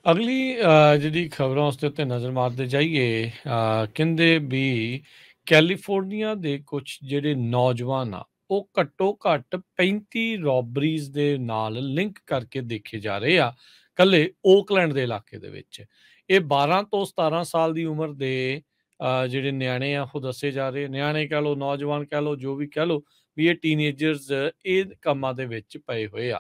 ਅਗਲੀ ਜਿਹੜੀ ਖਬਰਾਂ ਉਸ ਦੇ ਉੱਤੇ ਨਜ਼ਰ ਮਾਰਦੇ ਜਾਈਏ, ਕਹਿੰਦੇ ਵੀ ਕੈਲੀਫੋਰਨੀਆ ਦੇ ਕੁਝ ਜਿਹੜੇ ਨੌਜਵਾਨ ਆ ਉਹ ਘੱਟੋ ਘੱਟ 35 ਰੋਬਰੀਜ਼ ਦੇ ਨਾਲ ਲਿੰਕ ਕਰਕੇ ਦੇਖੇ ਜਾ ਰਹੇ ਆ ਕੱਲੇ ਓਕਲੈਂਡ ਦੇ ਇਲਾਕੇ ਦੇ ਵਿੱਚ। ਇਹ 12 ਤੋਂ 17 ਸਾਲ ਦੀ ਉਮਰ ਦੇ ਜਿਹੜੇ ਨਿਆਣੇ ਆ ਉਹ ਦੱਸੇ ਜਾ ਰਹੇ, ਨਿਆਣੇ ਕਹਿ ਲਓ, ਨੌਜਵਾਨ ਕਹਿ ਲਓ, ਜੋ ਵੀ ਕਹਿ ਲਓ, ਵੀ ਇਹ ਟੀਨੇਜਰਸ ਇਹ ਕੰਮਾਂ ਦੇ ਵਿੱਚ ਪਏ ਹੋਏ ਆ।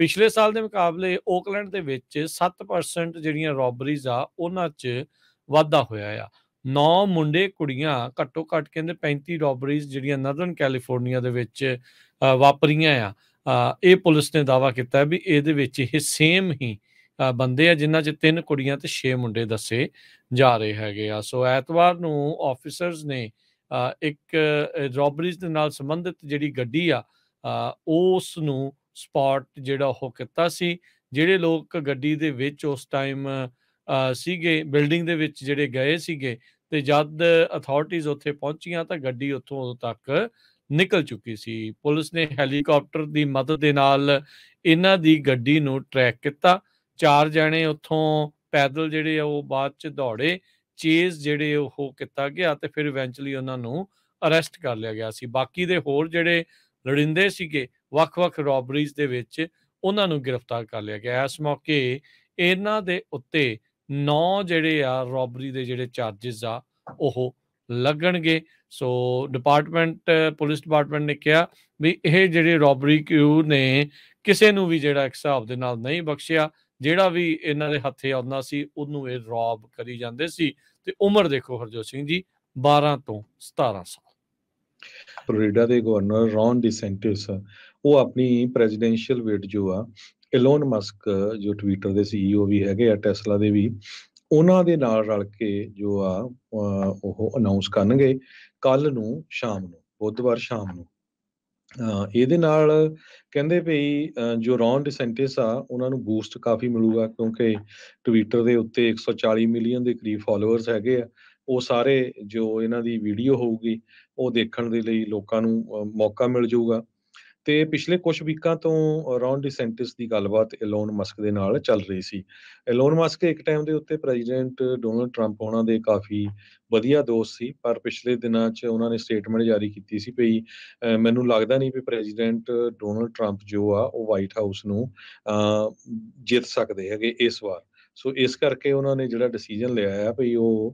ਪਿਛਲੇ ਸਾਲ ਦੇ ਮੁਕਾਬਲੇ ਓਕਲੈਂਡ ਦੇ ਵਿੱਚ 7% ਜਿਹੜੀਆਂ ਰੋਬਰੀਜ਼ ਆ ਉਹਨਾਂ 'ਚ ਵਾਧਾ ਹੋਇਆ ਆ। 9 ਮੁੰਡੇ ਕੁੜੀਆਂ ਘੱਟੋ ਘੱਟ ਕਹਿੰਦੇ 35 ਰੋਬਰੀਜ਼ ਜਿਹੜੀਆਂ ਨਰਦਰਨ ਕੈਲੀਫੋਰਨੀਆ ਦੇ ਵਿੱਚ ਵਾਪਰੀਆਂ ਆ। ਇਹ ਪੁਲਿਸ ਨੇ ਦਾਅਵਾ ਕੀਤਾ ਵੀ ਇਹਦੇ ਵਿੱਚ ਇਹ ਸੇਮ ਹੀ ਬੰਦੇ ਆ, ਜਿਨ੍ਹਾਂ 'ਚ 3 ਕੁੜੀਆਂ ਤੇ 6 ਮੁੰਡੇ ਦੱਸੇ ਜਾ ਰਹੇ ਹੈਗੇ ਆ। ਸੋ ਐਤਵਾਰ ਨੂੰ ਆਫਿਸਰਸ ਨੇ ਇੱਕ ਰੋਬਰੀਜ਼ ਦੇ ਨਾਲ ਸੰਬੰਧਿਤ ਜਿਹੜੀ ਗੱਡੀ ਆ ਉਸ ਨੂੰ ਸਪੌਟ ਜਿਹੜਾ ਉਹ ਕੀਤਾ ਸੀ। ਜਿਹੜੇ ਲੋਕ ਗੱਡੀ ਦੇ ਵਿੱਚ ਉਸ ਟਾਈਮ ਸੀਗੇ, ਬਿਲਡਿੰਗ ਦੇ ਵਿੱਚ ਜਿਹੜੇ ਗਏ ਸੀਗੇ, ਤੇ ਜਦ ਅਥਾਰਟੀਜ਼ ਉੱਥੇ ਪਹੁੰਚੀਆਂ ਤਾਂ ਗੱਡੀ ਉੱਥੋਂ ਉਦੋਂ ਤੱਕ ਨਿਕਲ ਚੁੱਕੀ ਸੀ। ਪੁਲਿਸ ਨੇ ਹੈਲੀਕਾਪਟਰ ਦੀ ਮਦਦ ਦੇ ਨਾਲ ਇਹਨਾਂ ਦੀ ਗੱਡੀ ਨੂੰ ਟਰੈਕ ਕੀਤਾ। 4 ਜਣੇ ਉੱਥੋਂ ਪੈਦਲ ਜਿਹੜੇ ਆ ਉਹ ਬਾਅਦ 'ਚ ਦੌੜੇ, ਚੇਜ਼ ਜਿਹੜੇ ਉਹ ਕੀਤਾ ਗਿਆ ਤੇ ਫਿਰ ਇਵੈਂਚੁਅਲੀ ਉਹਨਾਂ ਨੂੰ ਅਰੈਸਟ ਕਰ ਲਿਆ ਗਿਆ ਸੀ। ਬਾਕੀ ਦੇ ਹੋਰ ਜਿਹੜੇ ਲੋੜੀਂਦੇ ਸੀਗੇ ਵੱਖ-ਵੱਖ ਰੋਬਰੀਜ਼ ਦੇ ਵਿੱਚ, ਉਹਨਾਂ ਨੂੰ ਗ੍ਰਿਫਤਾਰ ਕਰ ਲਿਆ ਗਿਆ। ਇਸ ਮੌਕੇ ਇਹਨਾਂ ਦੇ ਉੱਤੇ 9 ਜਿਹੜੇ ਆ ਰੋਬਰੀ ਦੇ ਜਿਹੜੇ ਚਾਰਜਿਸ ਆ ਉਹ ਲੱਗਣਗੇ। ਸੋ ਪੁਲਿਸ ਡਿਪਾਰਟਮੈਂਟ ਨੇ ਕਿਹਾ ਵੀ ਇਹ ਜਿਹੜੇ ਰੋਬਰੀ ਕਿਊ ਨੇ ਕਿਸੇ ਨੂੰ ਵੀ ਜਿਹੜਾ ਇੱਕ ਹਿਸਾਬ ਦੇ ਨਾਲ ਨਹੀਂ ਬਖਸ਼ਿਆ। ਜਿਹੜਾ ਵੀ ਇਹਨਾਂ ਦੇ ਹੱਥੇ ਆਉਂਦਾ ਸੀ ਉਹਨੂੰ ਇਹ ਰੋਬ ਕਰੀ ਜਾਂਦੇ ਸੀ। ਤੇ ਉਮਰ ਦੇਖੋ ਹਰਜੋਤ ਸਿੰਘ ਜੀ, 12 ਤੋਂ 17 ਸਾਲ। ਫਲੋਰੀਡਾ ਦੇ ਗਵਰਨਰ ਰੌਨ ਡੀਸੈਂਟਿਸ ਉਹ ਆਪਣੀ ਪ੍ਰੈਜ਼ੀਡੈਂਸ਼ੀਅਲ ਬਿਡ ਜੋ ਆ ਇਲੋਨ ਮਸਕ ਜੋ ਟਵਿੱਟਰ ਦੇ CEO ਵੀ ਹੈਗੇ ਆ, ਟੈਸਲਾ ਦੇ ਵੀ, ਉਹਨਾਂ ਦੇ ਨਾਲ ਰਲ ਕੇ ਜੋ ਆ ਉਹ ਅਨਾਉਂਸ ਕਰਨਗੇ ਕੱਲ ਨੂੰ ਸ਼ਾਮ ਨੂੰ, ਬੁੱਧਵਾਰ ਸ਼ਾਮ ਨੂੰ। ਇਹਦੇ ਨਾਲ ਕਹਿੰਦੇ ਵੀ ਜੋ ਰੌਨ ਡੀਸੈਂਟਿਸ ਆ ਉਹਨਾਂ ਨੂੰ ਬੂਸਟ ਕਾਫੀ ਮਿਲੂਗਾ, ਕਿਉਂਕਿ ਟਵਿੱਟਰ ਦੇ ਉੱਤੇ 140 ਮਿਲੀਅਨ ਦੇ ਕਰੀਬ ਫੋਲੋਅਰਸ ਹੈਗੇ ਆ। ਉਹ ਸਾਰੇ ਜੋ ਇਹਨਾਂ ਦੀ ਵੀਡੀਓ ਹੋਊਗੀ ਉਹ ਦੇਖਣ ਦੇ ਲਈ ਲੋਕਾਂ ਨੂੰ ਮੌਕਾ ਮਿਲ ਜਾਊਗਾ। ਤੇ ਪਿਛਲੇ ਕੁਝ ਵੀਕਾਂ ਤੋਂ ਰੌਨ ਡੀਸੈਂਟਿਸ ਦੀ ਗੱਲਬਾਤ ਇਲੋਨ ਮਸਕ ਦੇ ਨਾਲ ਚੱਲ ਰਹੀ ਸੀ। ਇਲੋਨ ਮਸਕ ਇੱਕ ਟਾਈਮ ਦੇ ਉੱਤੇ ਪ੍ਰੈਜ਼ੀਡੈਂਟ ਡੋਨਲਡ ਟਰੰਪ ਉਹਨਾਂ ਦੇ ਕਾਫੀ ਵਧੀਆ ਦੋਸਤ ਸੀ, ਪਰ ਪਿਛਲੇ ਦਿਨਾਂ 'ਚ ਉਹਨਾਂ ਨੇ ਸਟੇਟਮੈਂਟ ਜਾਰੀ ਕੀਤੀ ਸੀ ਵੀ ਮੈਨੂੰ ਲੱਗਦਾ ਨਹੀਂ ਵੀ ਪ੍ਰੈਜ਼ੀਡੈਂਟ ਡੋਨਲਡ ਟਰੰਪ ਜੋ ਆ ਉਹ ਵਾਈਟ ਹਾਊਸ ਨੂੰ ਜਿੱਤ ਸਕਦੇ ਹੈਗੇ ਇਸ ਵਾਰ। ਸੋ ਇਸ ਕਰਕੇ ਉਹਨਾਂ ਨੇ ਜਿਹੜਾ ਡਿਸੀਜਨ ਲਿਆ ਆ ਵੀ ਉਹ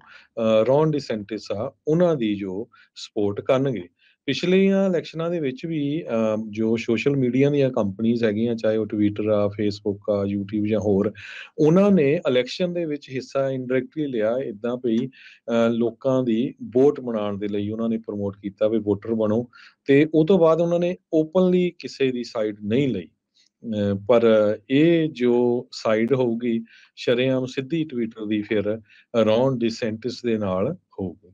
ਰੌਨ ਡੀਸੈਂਟਿਸ ਆ ਉਹਨਾਂ ਦੀ ਜੋ ਸਪੋਰਟ ਕਰਨਗੇ। ਪਿਛਲੀਆਂ ਇਲੈਕਸ਼ਨਾਂ ਦੇ ਵਿੱਚ ਵੀ ਜੋ ਸੋਸ਼ਲ ਮੀਡੀਆ ਦੀਆਂ ਕੰਪਨੀਜ਼ ਹੈਗੀਆਂ, ਚਾਹੇ ਉਹ ਟਵਿੱਟਰ ਆ, ਫੇਸਬੁੱਕ ਆ, YouTube ਜਾਂ ਹੋਰ, ਉਹਨਾਂ ਨੇ ਇਲੈਕਸ਼ਨ ਦੇ ਵਿੱਚ ਹਿੱਸਾ ਇਨਡਾਇਰੈਕਟਲੀ ਲਿਆ। ਇੱਦਾਂ ਵੀ ਲੋਕਾਂ ਦੀ ਵੋਟ ਬਣਾਉਣ ਦੇ ਲਈ ਉਹਨਾਂ ਨੇ ਪ੍ਰਮੋਟ ਕੀਤਾ ਵੀ ਵੋਟਰ ਬਣੋ, ਤੇ ਉਹ ਤੋਂ ਬਾਅਦ ਉਹਨਾਂ ਨੇ ਓਪਨਲੀ ਕਿਸੇ ਦੀ ਸਾਈਡ ਨਹੀਂ ਲਈ। ਪਰ ਇਹ ਜੋ ਸਾਈਡ ਹੋਊਗੀ ਸ਼ਰੇਆਮ ਸਿੱਧੀ ਟਵਿੱਟਰ ਦੀ ਫਿਰ ਰੌਨ ਡੀਸੈਂਟਿਸ ਦੇ ਨਾਲ ਹੋਊਗੀ।